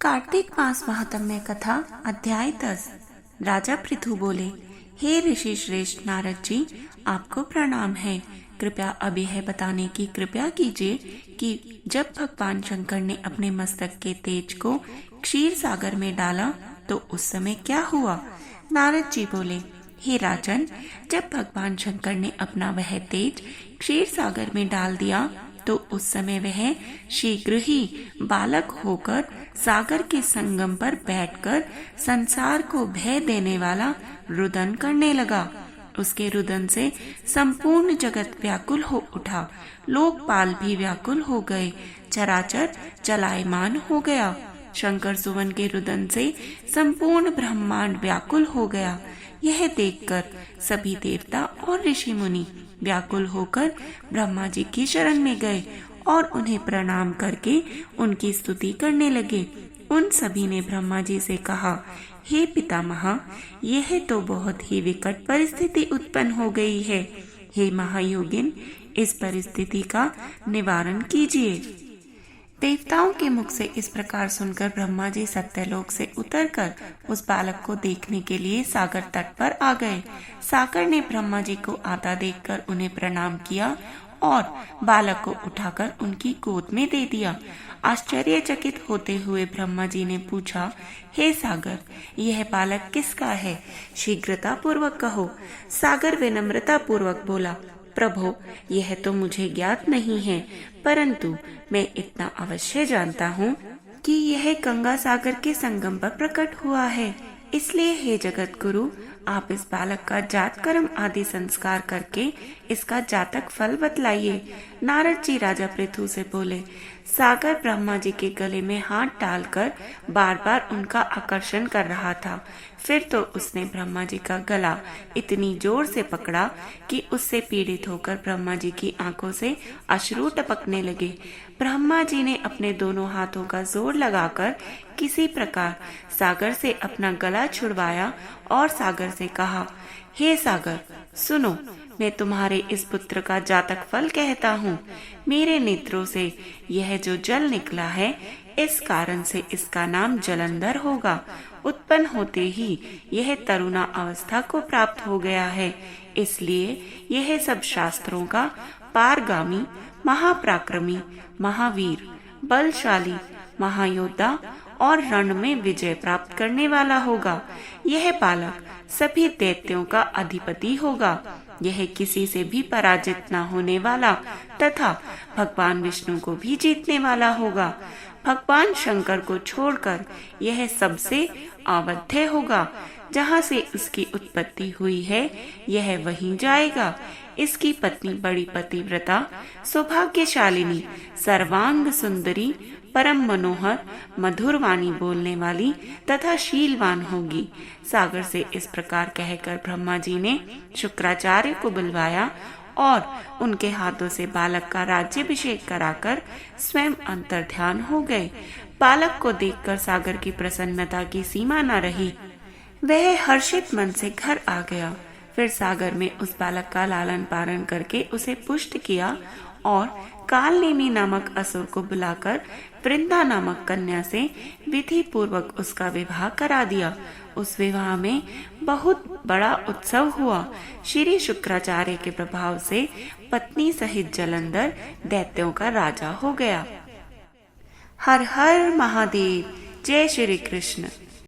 कार्तिक मास महात्म्य कथा अध्याय 10। राजा पृथु बोले, हे ऋषि श्रेष्ठ नारद जी, आपको प्रणाम है। कृपया अब यह बताने की कृपा कीजिए कि जब भगवान शंकर ने अपने मस्तक के तेज को क्षीर सागर में डाला तो उस समय क्या हुआ। नारद जी बोले, हे राजन, जब भगवान शंकर ने अपना वह तेज क्षीर सागर में डाल दिया तो उस समय वह शीघ्र ही बालक होकर सागर के संगम पर बैठकर संसार को भय देने वाला रुदन करने लगा। उसके रुदन से संपूर्ण जगत व्याकुल हो उठा, लोकपाल भी व्याकुल हो गए, चराचर चलायमान हो गया। शंकर सुवन के रुदन से संपूर्ण ब्रह्मांड व्याकुल हो गया। यह देखकर सभी देवता और ऋषि मुनि व्याकुल होकर ब्रह्मा जी की शरण में गए और उन्हें प्रणाम करके उनकी स्तुति करने लगे। उन सभी ने ब्रह्मा जी से कहा, हे पितामह, यह तो बहुत ही विकट परिस्थिति उत्पन्न हो गई है। हे महायोगिन, इस परिस्थिति का निवारण कीजिए। देवताओं के मुख से इस प्रकार सुनकर ब्रह्मा जी सत्यलोक से उतरकर उस बालक को देखने के लिए सागर तट पर आ गए। सागर ने ब्रह्मा जी को आता देखकर उन्हें प्रणाम किया और बालक को उठाकर उनकी गोद में दे दिया। आश्चर्यचकित होते हुए ब्रह्मा जी ने पूछा, हे सागर, यह बालक किसका है? शीघ्रता पूर्वक कहो। सागर विनम्रता पूर्वक बोला, प्रभो, यह तो मुझे ज्ञात नहीं है, परंतु मैं इतना अवश्य जानता हूँ कि यह गंगा सागर के संगम पर प्रकट हुआ है। इसलिए हे जगत गुरु, आप इस बालक का जात कर्म आदि संस्कार करके इसका जातक फल बतलाइए। नारद जी राजा पृथु से बोले। सागर ब्रह्मा जी के गले में हाथ डालकर बार बार उनका आकर्षण कर रहा था। फिर तो उसने ब्रह्मा जी का गला इतनी जोर से पकड़ा कि उससे पीड़ित होकर ब्रह्मा जी की आंखों से अश्रु टपकने लगे। ब्रह्मा जी ने अपने दोनों हाथों का जोर लगाकर किसी प्रकार सागर से अपना गला छुड़वाया और सागर से कहा, हे सागर, सुनो, मैं तुम्हारे इस पुत्र का जातक फल कहता हूँ। मेरे नेत्रों से यह जो जल निकला है, इस कारण से इसका नाम जलंधर होगा। उत्पन्न होते ही यह तरुणा अवस्था को प्राप्त हो गया है, इसलिए यह सब शास्त्रों का पारगामी, महापराक्रमी, महावीर, बलशाली, महायोद्धा और रण में विजय प्राप्त करने वाला होगा। यह बालक सभी दैत्यों का अधिपति होगा। यह किसी से भी पराजित न होने वाला तथा भगवान विष्णु को भी जीतने वाला होगा। भगवान शंकर को छोड़कर यह सबसे अवध्य होगा। जहाँ से इसकी उत्पत्ति हुई है, यह वहीं जाएगा। इसकी पत्नी बड़ी पतिव्रता, सौभाग्यशालिनी, सर्वांग सुंदरी, परम मनोहर, मधुर वाणी बोलने वाली तथा शीलवान होगी। सागर से इस प्रकार कहकर ब्रह्मा जी ने शुक्राचार्य को बुलवाया और उनके हाथों से बालक का राज्याभिषेक कराकर स्वयं अंतर्ध्यान हो गए। बालक को देखकर सागर की प्रसन्नता की सीमा न रही। वह हर्षित मन से घर आ गया। फिर सागर में उस बालक का लालन पालन करके उसे पुष्ट किया और कालनेमी नामक असुर को बुलाकर वृंदा नामक कन्या से विधि पूर्वक उसका विवाह करा दिया। उस विवाह में बहुत बड़ा उत्सव हुआ। श्री शुक्राचार्य के प्रभाव से पत्नी सहित जलंधर दैत्यों का राजा हो गया। हर हर महादेव। जय श्री कृष्ण।